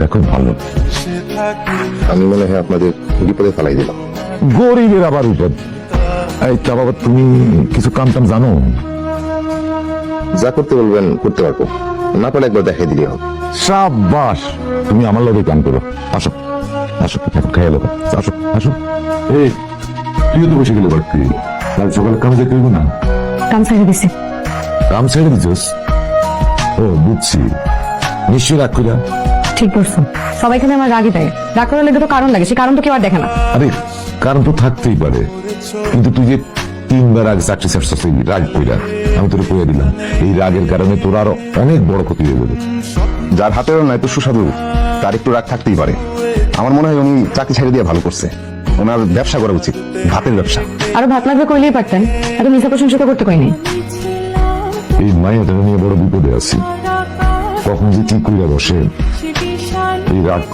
এটা খুব ভালো। আমি মনে হয় আপনাদের বিপদে ফেলাই দিলাম। গরিবের আবার বিপদ। এই তা বাবা, তুমি কিছু কাম টাম জানো? যা করতে বলবেন করতে পারবো, না পারলে একবার দেখাই দিলে হবে। সাবাস, তুমি আমার লগে কাম করো। আসো আসো, খেয়ে লোক আসো আসো। এই তুইও তো বসে গেলে বাড়তি, কাল সকালে কাম যেতে হইব না? কাম ছেড়ে দিছি। কাম ছেড়ে দিছিস? ও বুঝছি, নিশ্চয়ই রাগ করিয়া। ঠিক করছো, সবাই এখানে আমার রাগই দেয়। রাগ করার লেগে তো কারণ লাগে, সে কারণ তো কেউ আর দেখে না। আরে কারণ তো থাকতেই পারে, কিন্তু তুই যে 3 বার আগে চাকরি ছাড়ছিস এই রাগ কইরা, আমি তোর কইয়া দিলাম এই রাগের কারণে তোর আরো অনেক বড় ক্ষতি হয়ে যাবে। যার হাতের না এত সুস্বাদু, তার একটু রাগ থাকতেই পারে। আমার মনে হয় উনি চাকরি ছেড়ে দিয়ে ভালো করছে। ওনার ব্যবসা করা উচিত, ভাতের ব্যবসা। আরো ভাত লাগবে কইলেই পারতেন, এত মিশা প্রশংসা করতে কই নাই। এই মায়ের নিয়ে বড় বিপদে আছি, কখন যে কি কইরা বসে এই রাগ